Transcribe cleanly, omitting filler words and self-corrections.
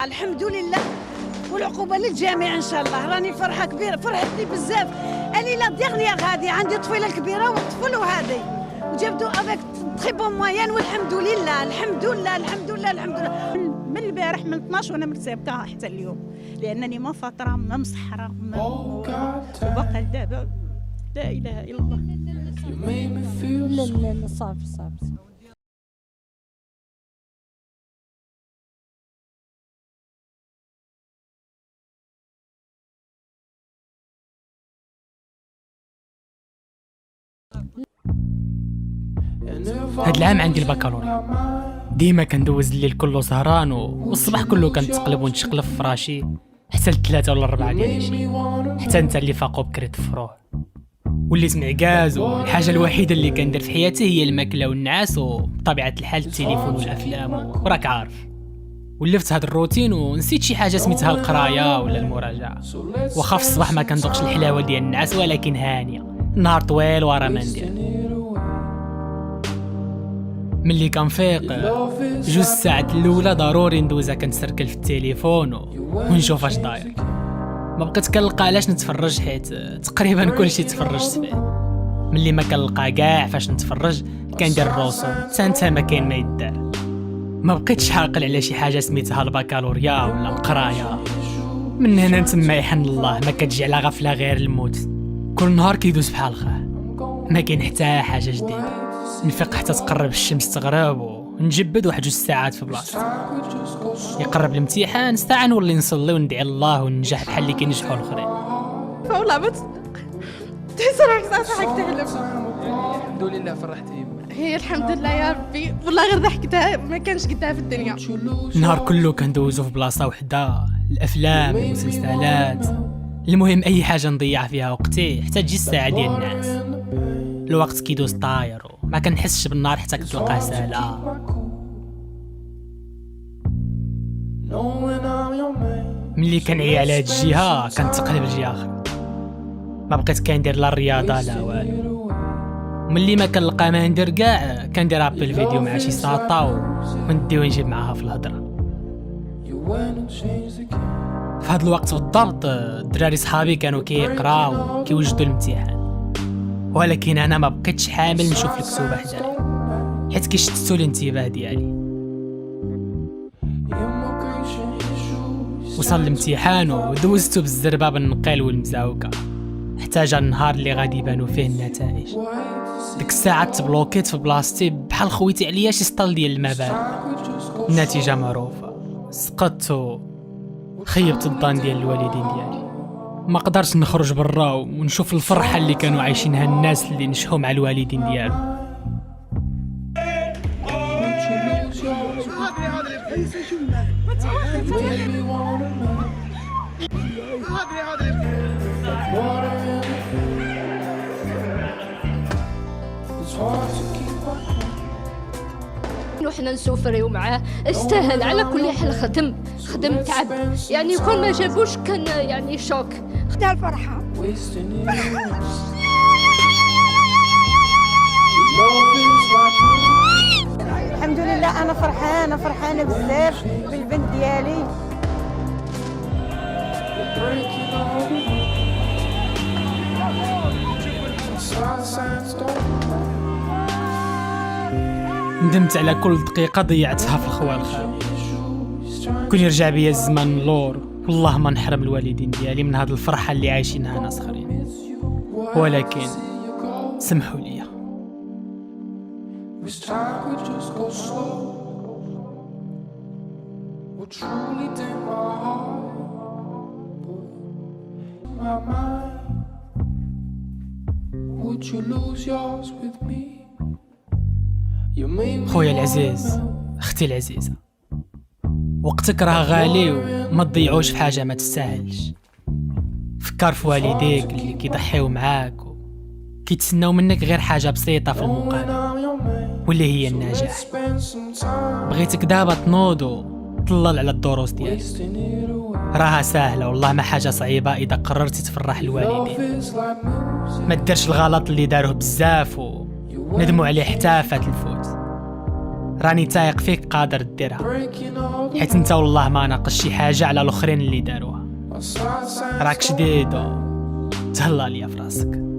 الحمد لله والعقوبه للجميع ان شاء الله. راني فرحه كبيره، فرحتني بزاف. اني لا ديغنيير غادي عندي طفيله كبيره والطفل وهذه وجبدوا افيك تري بون موين والحمد لله الحمد لله الحمد لله الحمد لله. من البارح من 12 وانا مرتبطه حتى اليوم لانني ما فاطره ما مسحره وبقى لدابا لا اله الا الله. لا لا صافي صافي. هاد العام عندي البكالوريا، ديما كندوز الليل كله سهران والصباح كله كنتقلب ونتشقلب في فراشي حتى ل3 ولا 4 ديال العشيه، حتى انت اللي فاقو بكري تفروه. وليت معكاز والحاجه الوحيده اللي كندير في حياتي هي الماكله والنعاس وبطبيعه الحال التليفون والافلام وراك عارف. ولفت هاد الروتين ونسيت شي حاجه سميتها القرايه ولا المراجعه. واخا في الصباح ما كندوقش الحلاوه ديال النعاس ولكن هانيه، النهار طويل ورا ما ندير. ملي كنفيق 2 ساعات الاولى ضروري ندوزها كنسركل في التليفون ونشوف اش داير. ما بقيت كنلقى علاش نتفرج حيت تقريبا كلشي تفرجت فيه. ملي ما كنلقى كاع فاش نتفرج كندير الرسوم حتى انت ما كاين ما يدار. ما بقيتش عاقل على شي حاجه سميتها البكالوريا ولا القرايه. من هنا نتما يحن الله ما كتجي على غفله غير الموت. كل نهار كيدوز بحال خاه، ما كاين حتى حاجه جديده. نفيق حتى تقرب الشمس تغرب ونجبد 1 2 ساعات في بلاصتي. يقرب الامتحان ساعه نولي نصلي وندعي الله وننجح بحال اللي كينجحوا الاخرين. والله ما تحس روحك صحك تحلم. الحمد لله فرحتي. هي الحمد لله يا ربي، والله غير ضحكتها ما كانش قدها في الدنيا. النهار كله كندوزو في بلاصه وحده، الافلام المسلسلات، المهم اي حاجه نضيع فيها وقتي حتى تجي الساعه ديال الناس. الوقت كيدوز طاير وما كنحسش بالنهار حتى كتلقاه ساهله. ملي كنعي على هاد الجهه كنتقلب لجهه اخرى، ما بقيت كندير لا الرياضه لا والو. ملي ما كنلقى ما ندير كاع كندير ابل فيديو مع شي ساطا وندي ونجيب معاها في الهضره. في هاد الوقت بالضبط الدراري صحابي كانوا كيقراو كيوجدوا الامتحان، ولكن انا ما بقيتش حامل نشوف الكتوبه حدايا حيت كيشتتوا الانتباه ديالي. وصل الامتحان ودوزتو بالزربه بالنقال والمزاوكه حتى جا النهار اللي غادي يبانوا فيه النتائج. ديك الساعه تبلوكيت في بلاصتي بحال خويتي عليا شي سطل ديال الماء بارد. النتيجه معروفه، سقطت وخيبت الظن ديال الوالدين ديالي. ما قدرتش نخرج برا ونشوف الفرحه اللي كانوا عايشينها الناس اللي نجحوا مع الوالدين ديالهم. وحنا نسوفريو معاه، استاهل على كل حال. خدم تعب يعني، كون ما جابوش كان يعني شوك. خدها الفرحه. الحمد لله انا فرحانه بزاف بالبنت ديالي. ندمت على كل دقيقه ضيعتها في الخوال الخاوي. كون يرجع بيا الزمان من اللور والله ما نحرم الوالدين ديالي من هاد الفرحه اللي عايشينها ناس اخرين، ولكن سمحوا لي. خويا العزيز، اختي العزيزه، وقتك راه غالي وما تضيعوش في حاجه ما تستاهلش. فكر في والديك اللي كيضحيو معاك وكيتسناو منك غير حاجه بسيطه في المقابل واللي هي النجاح. بغيتك دابا تنوض وتطلل على الدروس ديالك، راها سهله والله ما حاجه صعيبه اذا قررتي تفرح الوالدين. ما ديرش الغلط اللي داروه بزاف وندموا عليه حتى فات الفوت. راني تايق فيك قادر ديرها، حيت انت والله ما ناقص شي حاجه على الاخرين اللي داروها. راك شديد تهلا ليا في راسك.